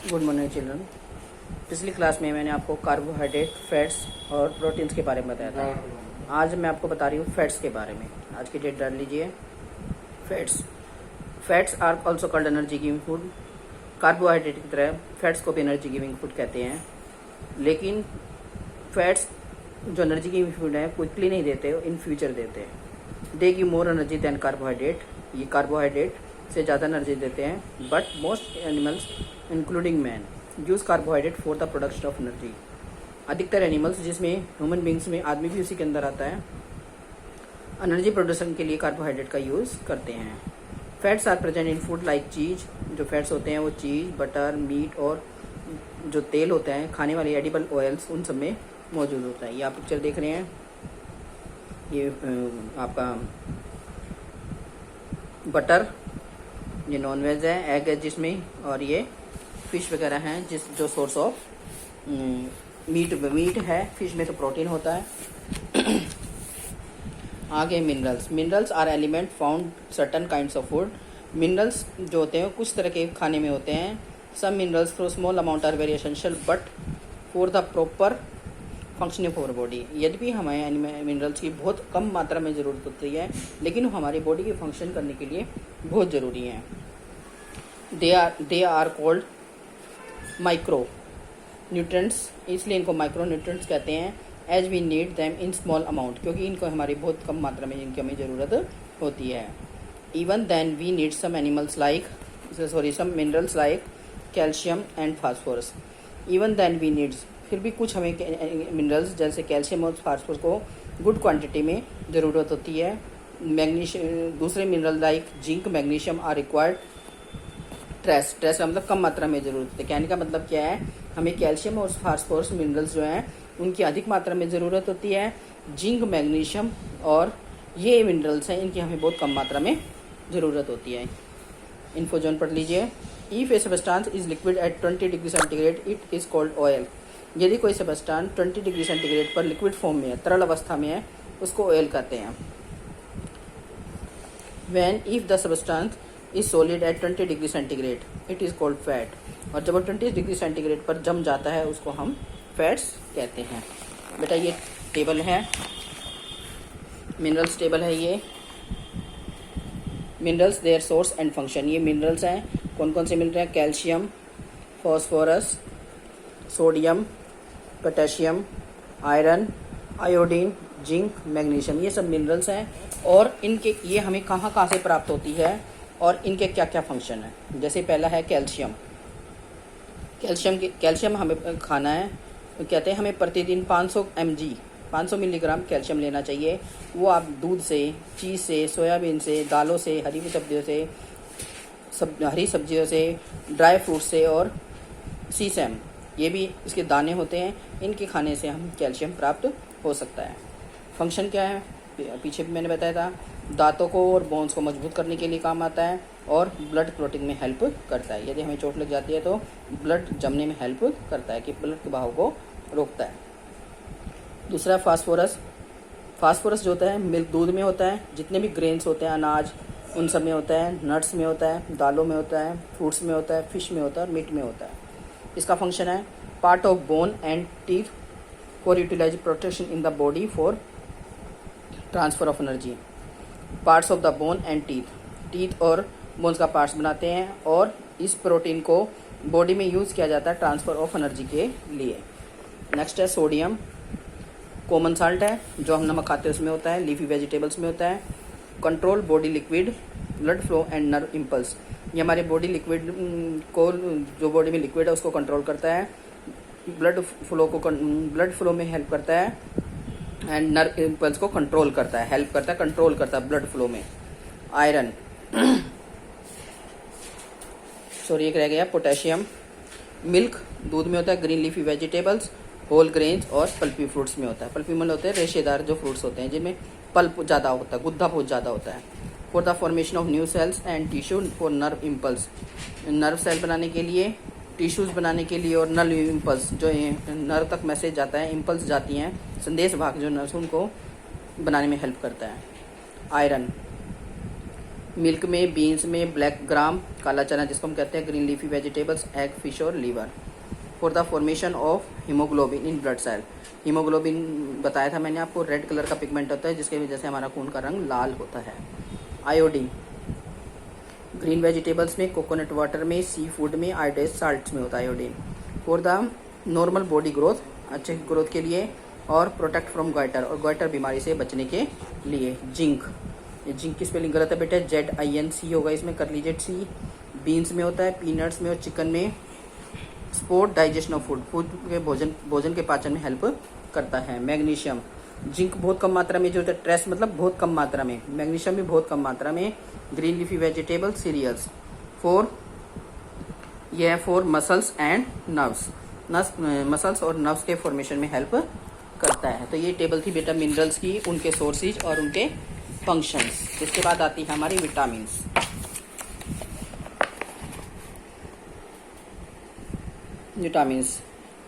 Good morning children. पिछली class में मैंने आपको कार्बोहाइड्रेट, फैट्स और प्रोटीन्स के बारे में बताया था। आज मैं आपको बता रही हूँ फैट्स के बारे में। आज की डेट डाल लीजिए। Fats are also called energy giving food. Carbohydrate की तरह फैट्स को भी एनर्जी गिविंग फूड कहते हैं, लेकिन फैट्स जो एनर्जी गिविंग फूड है क्विकली नहीं देते, इन फ्यूचर देते हैं। They give more energy than carbohydrate. ये कार्बोहाइड्रेट से ज़्यादा एनर्जी देते हैं, but most animals including man use carbohydrate for the production of energy. अधिकतर एनिमल्स, जिसमें ह्यूमन बींग्स में आदमी भी उसी के अंदर आता है, एनर्जी प्रोडक्शन के लिए कार्बोहाइड्रेट का यूज़ करते हैं। Fats are present in food like cheese. जो फैट्स होते हैं वो चीज़, बटर, मीट और जो तेल होता है, खाने वाले एडिबल ऑयल्स, उन सब में मौजूद होता है। ये आप पिक्चर देख रहे हैं, ये आपका बटर, ये नॉनवेज है, एग है जिसमें, और ये फिश वगैरह हैं जो सोर्स ऑफ मीट है। फिश में तो प्रोटीन होता है। आगे minerals are element found certain kinds of food. Minerals जो होते हैं कुछ तरह के खाने में होते हैं। Some minerals for small amount are very essential but for the proper functioning of our body. यद्यपि हमें मिनरल्स की बहुत कम मात्रा में ज़रूरत होती है, लेकिन हमारी बॉडी के फंक्शन करने के लिए बहुत ज़रूरी हैं। They are called micro nutrients, इसलिए इनको माइक्रो न्यूट्रेंट्स कहते हैं। As we need them in small amount, क्योंकि इनको हमारी बहुत कम मात्रा में इनकी हमें ज़रूरत होती है। Even then we need some minerals like calcium and phosphorus. Even then we needs, फिर भी कुछ हमें मिनरल्स जैसे कैल्शियम और फास्फोरस को गुड क्वांटिटी में ज़रूरत होती है। मैग्नीशियम, दूसरे mineral like zinc, magnesium are required. Trace का मतलब कम मात्रा में ज़रूरत है। कहने का मतलब क्या है, हमें कैल्शियम और फास्फोरस मिनरल्स जो हैं उनकी अधिक मात्रा में ज़रूरत होती है। जिंक, मैग्नीशियम और ये मिनरल्स हैं, इनकी हमें बहुत कम मात्रा में ज़रूरत होती है। इन्फो जोन पढ़ लीजिए। If A substance is liquid at 20 degree centigrade it is called oil. यदि कोई सबस्टांस 20 डिग्री सेंटीग्रेड पर लिक्विड फॉर्म में है, तरल अवस्था में है, उसको ऑयल कहते हैं। If the substance is solid at 20 degree centigrade it is called fat. और जब वो 20 डिग्री सेंटीग्रेड पर जम जाता है उसको हम फैट्स कहते हैं। बेटा ये टेबल है, मिनरल्स टेबल है। ये minerals, their source and function. ये मिनरल्स हैं, कौन कौन से मिल रहे हैं, calcium, phosphorus, sodium, potassium, iron, iodine, zinc, magnesium, ये सब मिनरल्स हैं। और इनके ये हमें कहाँ से प्राप्त होती है और इनके क्या क्या फंक्शन है। जैसे पहला है कैल्शियम। कैल्शियम हमें खाना है, तो कहते हैं हमें प्रतिदिन 500 मिलीग्राम कैल्शियम लेना चाहिए। वो आप दूध से, चीज़ से, सोयाबीन से, दालों से, हरी सब्जियों से, ड्राई फ्रूट से और सीसम, ये भी इसके दाने होते हैं, इनके खाने से हम कैल्शियम प्राप्त हो सकता है। फंक्शन क्या है, पीछे भी मैंने बताया था। दांतों को और बोन्स को मजबूत करने के लिए काम आता है और ब्लड क्लॉटिंग में हेल्प करता है। यदि हमें चोट लग जाती है तो ब्लड जमने में हेल्प करता है, कि ब्लड के बहाव को रोकता है। दूसरा फास्फोरस जो होता है मिल्क, दूध में होता है। जितने भी ग्रेन्स होते हैं, अनाज, उन सब में होता है। नट्स में होता है, दालों में होता है, फ्रूट्स में होता है, फिश में होता है और मीट में होता है। इसका फंक्शन है part of bone and teeth for utilize protection in the body for transfer of energy. Parts of the bone and teeth और बोन्स का पार्ट्स बनाते हैं, और इस प्रोटीन को बॉडी में यूज़ किया जाता है ट्रांसफ़र ऑफ एनर्जी के लिए। नेक्स्ट है सोडियम। कॉमन साल्ट है, जो हम नमक खाते हैं उसमें होता है, लीफी वेजिटेबल्स में होता है। Control body liquid, blood flow and nerve impulse. ये हमारे बॉडी लिक्विड को, जो बॉडी में लिक्विड है उसको कंट्रोल करता है, ब्लड फ्लो में हेल्प करता है, एंड नर्व इम्पल्स को कंट्रोल करता है, हेल्प करता है, कंट्रोल करता है ब्लड फ्लो में। आयरन एक रह गया पोटेशियम। मिल्क, दूध में होता है, green leafy vegetables, whole grains और पल्पी फ्रूट्स में होता है। पल्पी मतलब होते हैं रेशेदार जो फ्रूट्स होते हैं, जिनमें पल्प ज़्यादा होता है, गुद्दा बहुत ज़्यादा होता है। For the formation of new cells and tissue for nerve impulse, nerve cell बनाने के लिए, टिश्यूज़ बनाने के लिए, और नर्व इम्पल्स, जो नर्व तक मैसेज जाता है, इम्पल्स जाती हैं, संदेश भाग जो नर्व, उनको बनाने में हेल्प करता है। आयरन मिल्क में, बीन्स में ब्लैक ग्राम, काला चना जिसको हम कहते हैं, green leafy vegetables, egg, fish और liver. For the formation of haemoglobin in blood cell. Haemoglobin बताया था मैंने आपको, रेड कलर का पिगमेंट होता है जिसकी वजह से हमारा खून का रंग लाल होता है। आयोडीन ग्रीन वेजिटेबल्स में, कोकोनट वाटर में, सी फूड में, आयोडाइज साल्ट्स में होता है iodine. For the normal body growth, अच्छे ग्रोथ के लिए, और प्रोटेक्ट फ्रॉम गॉइटर, और गॉइटर बीमारी से बचने के लिए। जिंक, ये जिंक की स्पेलिंग गलत है बेटा, ZINC होगा इसमें, कर लीजिए सी। बीन्स में होता है, पीनट्स में और चिकन में। Support digestion of food, food के भोजन के पाचन में हेल्प करता है। मैग्नीशियम, जिंक बहुत कम मात्रा में जो होता है, ट्रेस मतलब बहुत कम मात्रा में, मैग्नीशियम भी बहुत कम मात्रा में। Green leafy vegetable, cereals. यह है for muscles and nerves, muscles और नर्व्स के फॉर्मेशन में हेल्प करता है। तो ये टेबल थी बेटा मिनरल्स की, उनके सोर्सेज और उनके फंक्शंस। इसके बाद आती है हमारी vitamins. Vitamins,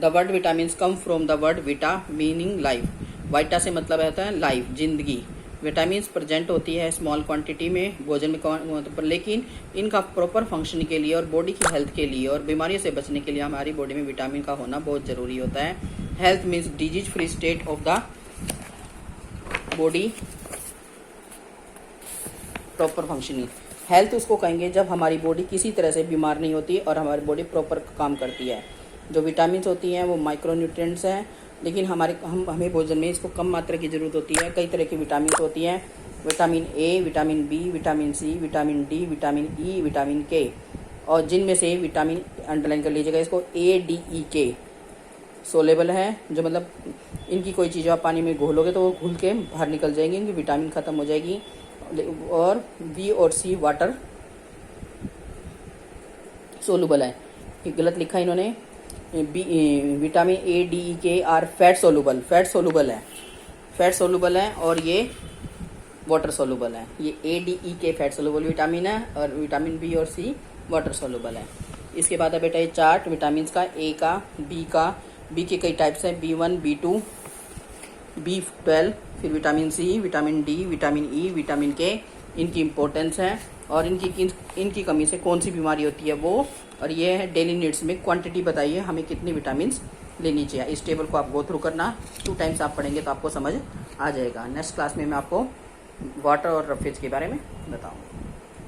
the word vitamins come from the word vita meaning life. Vita से मतलब रहता है लाइफ, जिंदगी। विटामिन्स प्रेजेंट होती है स्मॉल क्वांटिटी में भोजन में, लेकिन इनका प्रॉपर फंक्शन के लिए और बॉडी की हेल्थ के लिए और बीमारियों से बचने के लिए हमारी बॉडी में विटामिन का होना बहुत ज़रूरी होता है। Health means disease free state of the body, proper functioning. Health उसको कहेंगे जब हमारी बॉडी किसी तरह से बीमार नहीं होती और हमारी बॉडी प्रॉपर काम करती है। जो विटामिन्स होती हैं वो माइक्रोन्यूट्रिएंट्स हैं, लेकिन हमें भोजन में इसको कम मात्रा की ज़रूरत होती है। कई तरह की विटामिन्स होती हैं, vitamin A, vitamin B, vitamin C, vitamin D, vitamin E, vitamin K, और जिनमें से विटामिन अंडरलाइन कर लीजिएगा इसको, ADEK सोलेबल है, जो मतलब इनकी कोई चीज़ आप पानी में घोलोगे तो वो घुल के बाहर निकल जाएंगी, इनकी विटामिन ख़त्म हो जाएगी। और बी और सी वाटर सोलूबल है, ये गलत लिखा इन्होंने। Vitamin ADEK are fat soluble, fat soluble है और ये वाटर सोलूबल है। ये ADEK फैट सोलूबल विटामिन है और विटामिन बी और सी वाटर सोलूबल है। इसके बाद है बेटा ये चार्ट विटामिन का, ए का, बी के कई टाइप्स हैं, B1, B2, B12, फिर vitamin C, vitamin D, vitamin E, vitamin K, इनकी इम्पोर्टेंस है और इनकी कमी से कौन सी बीमारी होती है वो। और ये है डेली नीड्स में क्वांटिटी बताइए हमें कितनी विटामिन लेनी चाहिए। इस टेबल को आप गो थ्रू करना, 2 टाइम्स आप पढ़ेंगे तो आपको समझ आ जाएगा। नेक्स्ट क्लास में मैं आपको वाटर और रफेज के बारे में बताऊँगा।